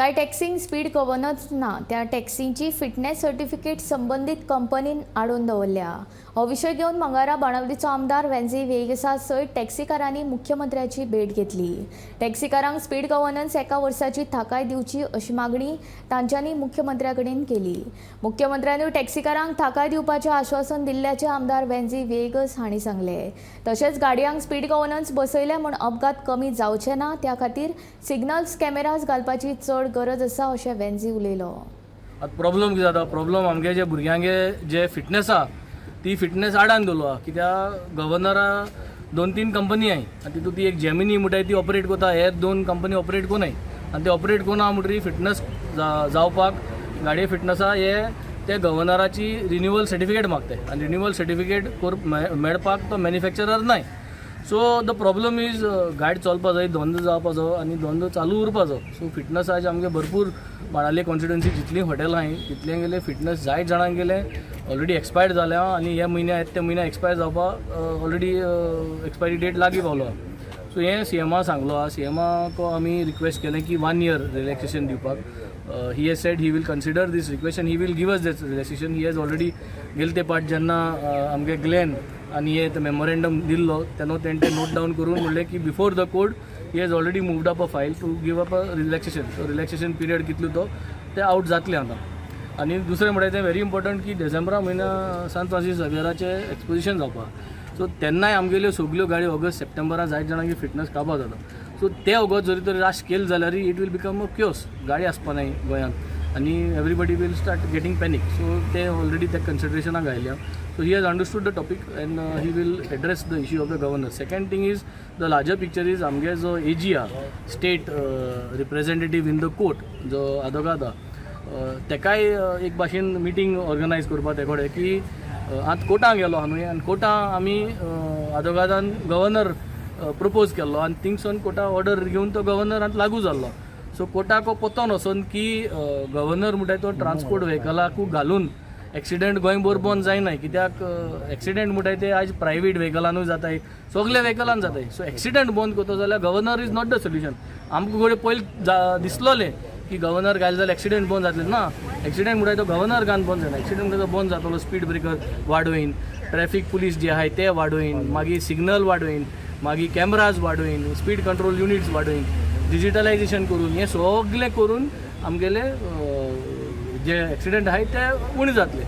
काय टॅक्सींक speed governance ना त्या टॅक्सींची फिटनेस सर्टिफिकेट संबंधित कंपनीन आडून दवरल्या। हो विशय घेवन मंगळारा बाणावलीचो आमदार वेंझी वेगसा सयत टॅक्सीकारांनी मुख्यमंत्र्याची भेट घेतली। टॅक्सीकारांक स्पीड गव्हर्नन्स एका वर्साची थाकाय दिवची अशी मागणी तांच्यांनी मुख्यमंत्र्या कडेन केली। मुख्यमंत्र्यांनी टॅक्सीकारांक थाकाय दिवपाचें आश्वासन दिल्ल्याचें आमदार वेंझी वेगस हांणी सांगलें। तशेंच गाडयांक स्पीड गव्हर्नन्स बसयले म्हूण अपघात कमी जावचे ना त्या खातीर सिग्नल्स कॅमेराज घालपाची चड गरज आसा अशें वेंझी उलयलो। आतां प्रॉब्लम कितें जाता, प्रॉब्लम आमगे जे भुरग्यांगे जे फिटनेस आहा ती फिटनेस आडान दवरलो आहा। कित्याक गव्हर्नरा 2-3 कंपनी आहाय आनी तितूंत ती एक जेमिनी म्हणटाय ती ऑपरेट करता, हे 2 कंपनी ऑपरेट कोनाय आनी ते ऑपरेट कोना म्हणटरी फिटनेस जावपाक गाडये फिटनेस आहा हे ते गव्हर्नराची रिन्युअल सर्टिफिकेट मागताय आनी रिन्युअल सर्टिफिकेट मेळपाक तो मॅन्युफॅक्चरर नाय। सो द प्रॉब्लम इज गाडी चलपा जाय, धंदो जावपाचो आनी धंदो चालू उरपाचो। सो फिटनेसाचे आमगे भरपूर बाणावले कॉन्स्टिट्युएन्सी जितली हॉटेल आहाय तितले गेले फिटनेस जायत जाणांक गेले ऑलरेडी एक्सपायर्ड जाल्या आनी हे म्हयन्या ते म्हयन्या एक्सपायर जावपाक ऑलरेडी एक्सपायरी डेट लागीं पावलो। सो हे सीएमा सांगलो आहा, सीएमाक आमी रिक्वेस्ट केलें की 1 year रिलॅक्सेशन दिवपाक। He has said he will consider this request and he will give us this relaxation. He has already गेले ते पाट जेन्ना आमगे ग्लेन आनी हे मेमोरेंडम दिल्लो तेन्ना तेणें नोट डावन करून म्हणलें की before the court he has already moved up a file to give up a relaxation. So relaxation period कितलो तो ते आउट जातलें आतां। आनी दुसरें म्हणल्यार तें व्हेरी इम्पॉर्टंट की डिसेंबरा म्हयन्या सान फ्रांसीस झेवियराचें एक्सपोजिशन जावपाक। सो तेन्नाय आमगेल्यो सगल्यो गाडी ऑगस्ट सप्टेंबरा जायत जाणांची फिटनेस काबार जाता। सो ते ऑगस्ट जरी तर राश केले जाल्यार it will become a chaos, गाडी आसपा नाय गोंयांत आनी everybody will start getting panic. So ते ऑलरेडी त्या कन्सिडरेशनाक घायल्या। So he has understood the topic and he will address the issue of the governor. Second thing is the larger picture is आमगे जो AG state representative in the court जो आदोगादा तेकाय एक भाशेन meeting organise करपा ते कडेन की आतां कोर्टाक गेलो आमी आनी कोर्टां आमी आदोगादान गव्हर्नर प्रपोज केल्लो आनी थिंगसून कोर्टा ऑर्डर घेवन तो गव्हर्नर आतां लागू जाल्लो। सो कोर्टाक पतो नसून की गव्हर्नर म्हणटाय तो ट्रान्सपोर्ट व्हेकलाकू घालून एक्सिडेंट गोंयभर बंद जायनाय। कित्याक एक्सिडेंट म्हणटाय ते आज प्रायवेट व्हेकलानूय जाताय, सगळे व्हेकलान जाताय। सो एक्सिडेंट बंद करता जाल्यार governor is not the solution. आमकां कडेन पयलीं दिसलोलें की गव्हर्नर घायले जाल्यार एक्सिडेंट बंद जातले ना, एक्सिडेंट म्हणटाय तो गव्हर्नर घान बंद जायना। एक्सिडेंट म्हणटा तो बंद जातलो, स्पीड ब्रेकर वाडोवन, ट्रॅफिक पुलीस जे आहाय ते वाडोवन, मागीर सिग्नल वाडोवन, मागीर कॅमेराज वाडोवन, स्पीड कंट्रोल युनिट्स वाडोवन, डिजिटलायजेशन करून हे सगळें करून आमगेले जे एक्सिडेंट आहाय ते उणे जातले।